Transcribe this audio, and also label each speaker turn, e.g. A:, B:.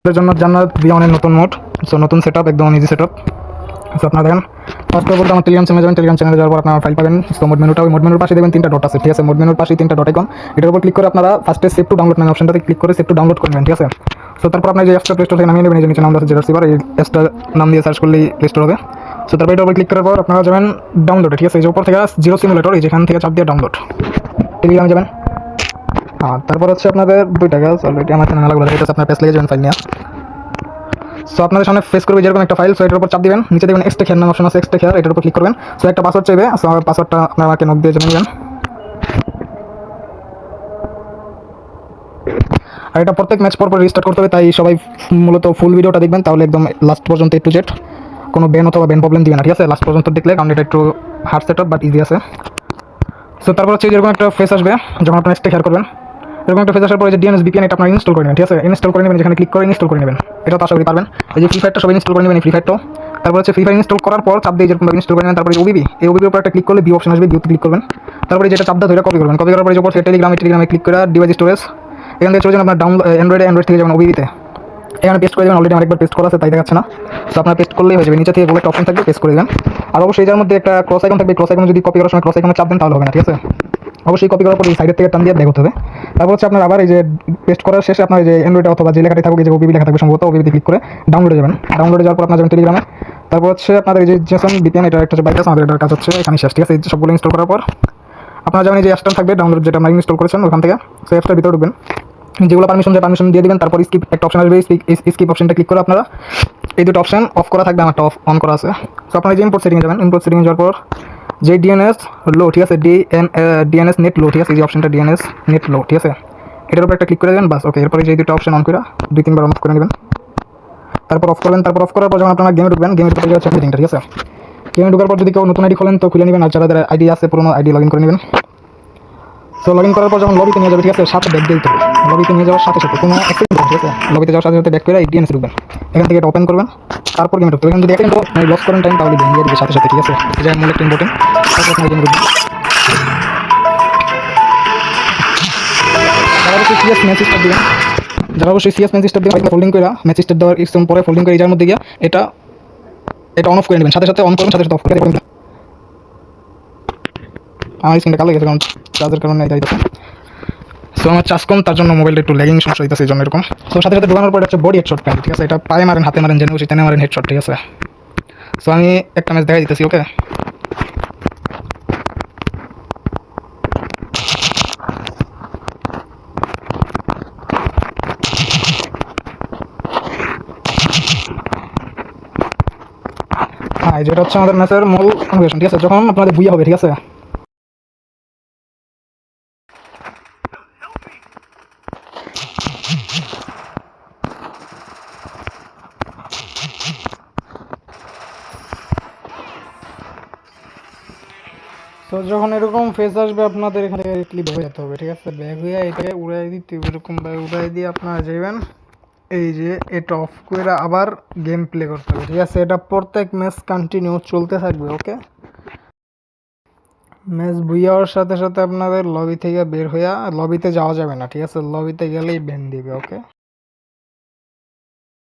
A: এর জন্য জান্নাত বিয়নের নতুন মোড, সো নতুন সেটআপ, একদম ইজি সেটআপ। সো আপনারা দেখেন ফার্স্ট অফ অল আমার টেলিগ্রাম চ্যানেলে যাবেন, টেলিগ্রাম চ্যানেলে যাওয়ার পর আপনারা ফাইল পাবেন। সো মোড মেনুটা, ওই মোড মেনুর পাশে দেখবেন তিনটা ডট আছে, ঠিক আছে? মোড মেনুর পাশে তিনটা ডট আইকন, এটার উপর ক্লিক করে আপনারা ফার্স্টে সেভ টু ডাউনলোড নামে অপশনটাতে ক্লিক করে সেভ টু ডাউনলোড করবেন, ঠিক আছে? সো তারপর আপনার যে অ্যাপসটা প্লে স্টোর থেকে নামিয়ে নেবেন, এই যে নিচে নাম আছে জেড রিসিভার, এই অ্যাপসটা নাম দিয়ে সার্চ করলেই প্লে স্টোর হবে। সো তারপর এটার উপর ক্লিক করার পর আপনারা যাবেন ডাউনলোডে, ঠিক আছে? এই যে উপর থেকে জিরো সিমুলেটর, এই যেখান থেকে চাপ দিয়ে ডাউনলোড, টেলিগ্রামে যাবেন। তারপর হচ্ছে আপনাদের দুইটা কাজ অলরেডি আমার চ্যানেল আলাদা এটা আপনার পেজ লেগে যাবেন ফাইল নিয়ে। সো আপনাদের সামনে ফেস করবে যেরকম একটা ফাইল, সো এটার উপর চাপ দিবেন, নিচে দেখবেন এক্সট্রা খেয়ার নাম অপশন আছে, এক্সট্রা খেয়ার, এটার উপর ক্লিক করবেন। সো একটা পাসওয়ার্ড চাইবে, সো আমার পাসওয়ার্ডটা আপনারা আমাকে নক দিয়ে জেনে নেবেন। আর এটা প্রত্যেক ম্যাচ পর রিস্টার্ট করতে হবে, তাই সবাই মূলত ফুল ভিডিওটা দেখবেন, তাহলে একদম লাস্ট পর্যন্ত একটু জেড কোনো ব্যান অথবা ব্যান প্রবলেম দিবে না, ঠিক আছে? লাস্ট পর্যন্ত দেখলে, কারণ এটা একটু হার্ড সেটআপ বাট ইজি আছে। সো তারপর হচ্ছে যেরকম একটা ফেস আসবে যখন আপনার এক্সট্রা খেয়ার করবেন, এরকম একটা ফেস আসার পরে যে ডিএনএস ভিপিএন এটা আপনার ইনস্টল করে নেবেন, ঠিক আছে? ইনস্টল করে নেবেন, যেখানে ক্লিক করে ইনস্টল করে নেবেন, এটা তো আশা করি পারবেন। এই যে ফ্রি ফায়ারটা সবাই ইনস্টল করে নেবেন, এই ফ্রি ফায়ারটাও। তারপর হচ্ছে ফ্রি ফায়ার ইনস্টল করার পর চাপ দিয়ে যেরকম ইনস্টল করে নেবেন, তারপরে ওবিবি, এই ওবিবির উপর একটা ক্লিক করলে ভিউ অপশন আসবে, ভিউতে ক্লিক করবেন। তারপরে যেটা চাপ ধরে কপি করবেন, কপি করার পরে যে উপর টেলিগ্রামে ক্লিক করে ডিভাইস স্টোরেজ, এখান থেকে চলে যান আপনার ডাউনলোড অ্যান্ড্রয়েড থেকে যাবেন ওবিবিতে, এখানে পেস্ট করে দেবেন। অলরেডি আরেকবার পেস্ট করা আছে তাই দেখাচ্ছে না, তো আপনার পেস্ট করলেই হয়ে যাবে। নিচে থেকে একটা অপশন থাকবে, পেস্ট করে দেবেন। আর অবশ্যই যার মধ্যে একটা ক্রস আইকন থাকবে, ক্রস আইকন যদি কপি করার সময় ক্রস আইকনে চাপ দেন তাহলে হবে না, ঠিক আছে? অবশ্যই কপি করার পর এই সাইডের থেকে টান দিয়ে ব্যাক হতে হবে। তারপর হচ্ছে আপনার আবার এই যে পেস্ট করার শেষে আপনার যে অ্যান্ড্রয়েড অথবা যে লেখাটি থাকবে, যে ওবিবি লেখা থাকবে সম্ভবত, ওবিবিতে ক্লিক করে ডাউনলোডে যাবেন। ডাউনলোডে যাওয়ার পর আপনার যাবেন টেলিগ্রামে। তারপর হচ্ছে আপনাদের এই যে জেসন ভিপিএন, এটা একটা বাইপাস, আমাদের এটার কাজ হচ্ছে এখানে শেষ, ঠিক আছে? এই সবগুলো ইনস্টল করার পর আপনারা যেমন এই যে অ্যাপসটা থাকবে ডাউনলোড, যেটা আপনারা ইনস্টল করেছেন ওখান থেকে, সেই অ্যাপসটার ভিতরে ঢুকবেন, যেগুলো পারমিশন দিয়ে দিবেন। তারপর স্কিপ একটা অপশন আসবে, স্কিপ অপশনটা ক্লিক করে আপনারা এই দুটো অপশন অফ করা থাকবে, আমারটা অন করা আছে। সো আপনারা যে ইম্পোর্ট সেটিংয়ে যাবেন, ইম্পোর্ট সেটিংয়ে যাওয়ার পর যে ডিএনএস লো, ঠিক আছে? ডিএনএস নেট লো, ঠিক আছে? এই যে অপশনটা ডিএনএস নেট লো, ঠিক আছে? এটার উপর একটা ক্লিক করে দেবেন, বাস। ওকে, এরপরে যে দুটো অপশন অন করে 2-3 বার অন করে নেবেন, তারপর অফ করবেন। তারপর অফ করার পর যখন আপনারা গেমে ঢুকবেন, গেমের উপরে যাচ্ছে সেটিংটা, ঠিক আছে? গেমে ঢোকার পর যদি কেউ নতুন আইডি খোলেন তো খুলে নেবেন, আর যাদের আইডি আছে পুরোনো আইডি লগ ইন করে নেবেন। সো লগ ইন করার পর যখন লবিতে নিয়ে যাবে, ঠিক আছে? সাথে ব্যাক দিতে হবে, লবিতে নিয়ে যাওয়ার সাথে সাথে কোনো এক সেকেন্ড, ঠিক আছে? লবিতে যাওয়ার সাথে সাথে ব্যাক করে ডিএনএস ঢুকবেন, এখান থেকে এটা ওপেন করবেন, তারপর গেমে ঢুকতে হবে। এখানে যদি একটা লস করেন টাইম তাহলে দিয়ে দেবে সাথে সাথে, ঠিক আছে? এটা মূল একটা ইম্পর্টেন্ট। তারপর আপনার গেমে ঢুকবেন, যারা অবশ্যই সিএস ম্যাচ স্টার্ট দিবেন, যারা অবশ্যই সিএস ম্যাচ স্টার্ট দিবেন, ফোল্ডিং করে ম্যাচ স্টার্ট দেওয়ার কিছু পরে ফোল্ডিং করে এটার মধ্যে গিয়ে এটা অন অফ করে নেবেন, সাথে সাথে অন করবেন, সাথে সাথে অফ করে দেবেন। আমার স্ক্রিনটা কালো গেছে কারণ চার্জের কারণে যাইতেছে। সো আমার চার্জ কম, তার জন্য মোবাইলটা একটু ল্যাগিং সমস্যা হইতেছে, এই জন্য এরকম। সো সাথে সাথে ঢোকানোর পর হচ্ছে বডি হেডশট প্যান্ট, ঠিক আছে? এটা পায়ে মারেন, হাতে মারেন, জেনে বসে তেনে মারেন হেডশট, ঠিক আছে? সো আমি একটা ম্যাচ দেখাই দিতেছি, ওকে? হ্যাঁ, যেটা হচ্ছে আমাদের ম্যাচের মূল কনভারসেশন, ঠিক আছে? যখন আপনাদের বুইয়া হবে, ঠিক আছে? তো যখন এরকম ফেস আসবে আপনাদের এখানে ক্লিপ হয়ে যেতে হবে, ঠিক আছে? ব্যাগ হয়ে এটাকে উড়াই দিতে হবে, এরকমভাবে উড়াই দিয়ে আপনারা যাবেন এই যে এটা অফ করে আবার গেম প্লে করতে হবে, ঠিক আছে? এটা প্রত্যেক ম্যাচ কন্টিনিউ চলতে থাকবে, ওকে? ম্যাচ বুইয়া হওয়ার সাথে সাথে আপনাদের লবি থেকে বের হইয়া লবিতে যাওয়া যাবে না, ঠিক আছে? লবিতে গেলেই ব্যান দিবে, ওকে?